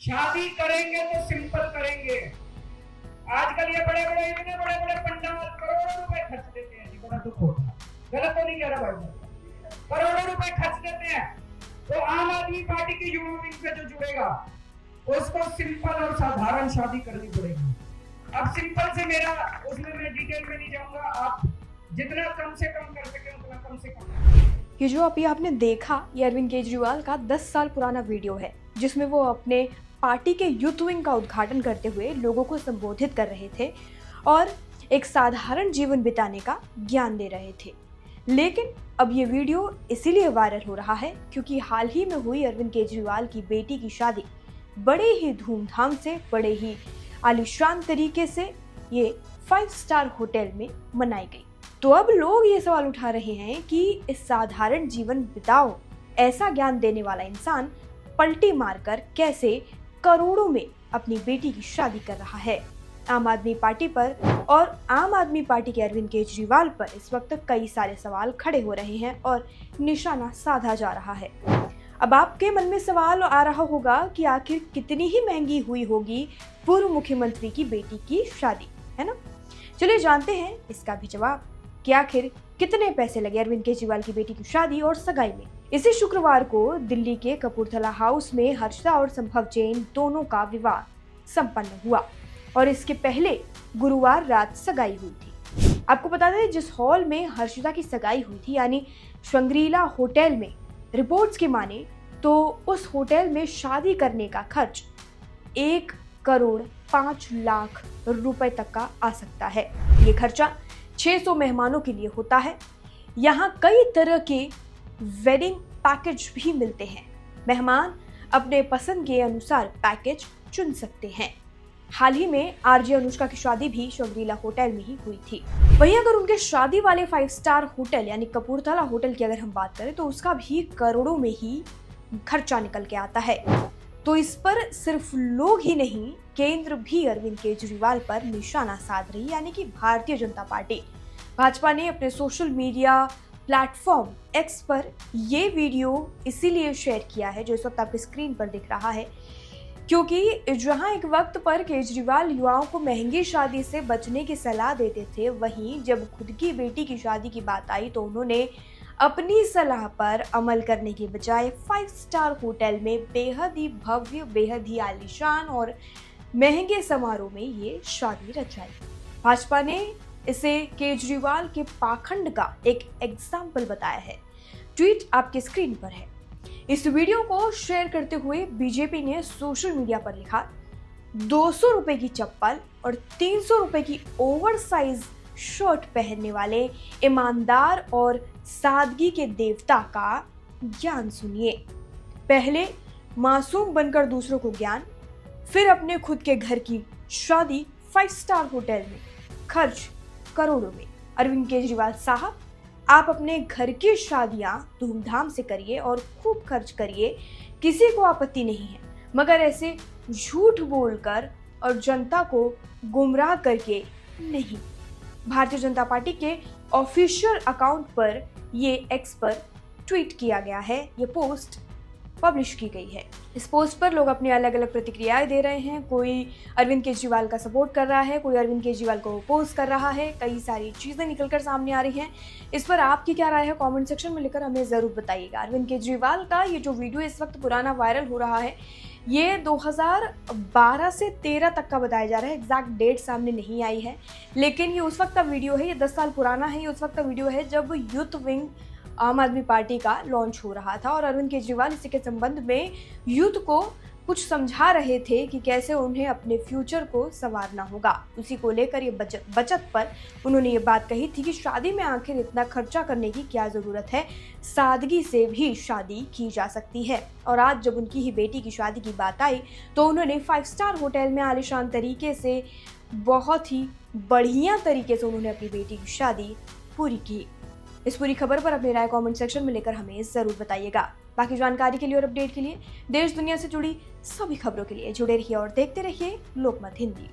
शादी करेंगे तो सिंपल करेंगे। आजकल ये बड़े बड़े इतने बड़े बड़े पंडाल करोड़ों रुपए खर्च देते हैं जी, बड़ा दुख होता है। गलत तो नहीं कह रहा भाई साहब, करोड़ों रुपए खर्च देते हैं। तो आम आदमी पार्टी की युवा विंग से जो जुड़ेगा उसको सिंपल और साधारण शादी करनी पड़ेगी। अब सिंपल से मेरा उसमें मैं डिटेल में नहीं जाऊंगा, आप जितना कम से कम कर सके उतना कम से कम। ये जो अभी आपने देखा ये अरविंद केजरीवाल का 10 साल पुराना वीडियो है, जिसमें वो अपने पार्टी के यूथ विंग का उद्घाटन करते हुए लोगों को संबोधित कर रहे थे और एक साधारण जीवन बिताने का ज्ञान दे रहे थे। लेकिन अब ये वीडियो इसीलिए वायरल हो रहा है क्योंकि हाल ही में हुई अरविंद केजरीवाल की बेटी की शादी बड़े ही धूमधाम से, बड़े ही आलीशान तरीके से ये 5 स्टार होटल में मनाई गई। तो अब लोग ये सवाल उठा रहे हैं कि इस साधारण जीवन बिताओ ऐसा ज्ञान देने वाला इंसान पलटी मारकर कैसे करोड़ों में अपनी बेटी की शादी कर रहा है। आम आदमी पार्टी पर और आम आदमी पार्टी के अरविंद केजरीवाल पर इस वक्त कई सारे सवाल खड़े हो रहे हैं और निशाना साधा जा रहा है। अब आपके मन में सवाल आ रहा होगा कि आखिर कितनी ही महंगी हुई होगी पूर्व मुख्यमंत्री की बेटी की शादी, है ना? चलिए जानते हैं इसका भी जवाब कि आखिर कितने पैसे लगे अरविंद केजरीवाल की बेटी की शादी और सगाई में। इसी शुक्रवार को दिल्ली के कपूरथला हाउस में हर्षिता और संभव जैन दोनों का विवाह संपन्न हुआ और इसके पहले गुरुवार रात सगाई हुई थी। आपको बता दें जिस हॉल में हर्षिता की सगाई हुई थी यानी शंग्रीला होटल में, रिपोर्ट्स की माने तो उस होटल में शादी करने का खर्च 1,05,00,000 रुपए तक का आ सकता है। ये खर्चा 600 मेहमानों के लिए होता है। यहाँ कई तरह के वेडिंग पैकेज भी मिलते हैं। मेहमान अपने पसंद के अनुसार पैकेज चुन सकते हैं। हाल ही में आरजे अनुष्का की शादी भी शंग्रीला होटल में ही हुई थी। वहीं अगर उनके शादी वाले 5 स्टार होटल यानी कपूरथला होटल की अगर हम बात करें तो उसका भी करोड़ों में ही खर्चा निकल के आता है। तो इस पर सिर्फ लोग ही नहीं, केंद्र भी अरविंद केजरीवाल पर निशाना साध रही यानी कि भारतीय जनता पार्टी। भाजपा ने अपने सोशल मीडिया प्लेटफॉर्म एक्स पर ये वीडियो इसीलिए शेयर किया है जो इस वक्त आपकी स्क्रीन पर दिख रहा है, क्योंकि जहां एक वक्त पर केजरीवाल युवाओं को महंगी शादी से बचने की सलाह देते थे, वहीं जब खुद की बेटी की शादी की बात आई तो उन्होंने अपनी सलाह पर अमल करने के बजाय 5 स्टार होटल में बेहद ही भव्य, बेहद ही आलीशान और महंगे समारोह में ये शादी रचाई। भाजपा ने इसे केजरीवाल के पाखंड का एक एग्जाम्पल बताया है। ट्वीट आपके स्क्रीन पर है। इस वीडियो को शेयर करते हुए बीजेपी ने सोशल मीडिया पर लिखा, 200 रुपए की चप्पल और 300 रुपए की ओवरसाइज शर्ट पहनने वाले ईमानदार और सादगी के देवता का ज्ञान सुनिए। पहले मासूम बनकर दूसरों को ज्ञान, फिर अपने खुद के घर की शादी 5 स्टार होटल में, खर्च करोड़ों में। अरविंद केजरीवाल साहब, आप अपने घर की शादियां धूमधाम से करिए और खूब खर्च करिए, किसी को आपत्ति नहीं है, मगर ऐसे झूठ बोलकर और जनता को गुमराह करके नहीं। भारतीय जनता पार्टी के ऑफिशियल अकाउंट पर ये एक्स पर ट्वीट किया गया है, ये पोस्ट पब्लिश की गई है। इस पोस्ट पर लोग अपनी अलग अलग प्रतिक्रियाएं दे रहे हैं। कोई अरविंद केजरीवाल का सपोर्ट कर रहा है, कोई अरविंद केजरीवाल को अपोज कर रहा है। कई सारी चीजें निकलकर सामने आ रही हैं। इस पर आपकी क्या राय है कमेंट सेक्शन में लिखकर हमें जरूर बताइएगा। अरविंद केजरीवाल का ये जो वीडियो इस वक्त पुराना वायरल हो रहा है, ये 2012 से 13 तक का बताया जा रहा है। एग्जैक्ट डेट सामने नहीं आई है, लेकिन ये उस वक्त का वीडियो है, ये 10 साल पुराना है। ये उस वक्त का वीडियो है जब यूथ विंग आम आदमी पार्टी का लॉन्च हो रहा था और अरविंद केजरीवाल इसी के संबंध में यूथ को कुछ समझा रहे थे कि कैसे उन्हें अपने फ्यूचर को संवारना होगा। उसी को लेकर ये बचत पर उन्होंने ये बात कही थी कि शादी में आखिर इतना खर्चा करने की क्या ज़रूरत है, सादगी से भी शादी की जा सकती है। और आज जब उनकी ही बेटी की शादी की बात आई तो उन्होंने 5 स्टार होटल में आलीशान तरीके से, बहुत ही बढ़िया तरीके से उन्होंने अपनी बेटी की शादी पूरी की। इस पूरी खबर पर अपनी राय कमेंट सेक्शन में लेकर हमें ज़रूर बताइएगा। बाकी जानकारी के लिए और अपडेट के लिए, देश दुनिया से जुड़ी सभी खबरों के लिए जुड़े रहिए और देखते रहिए लोकमत हिंदी।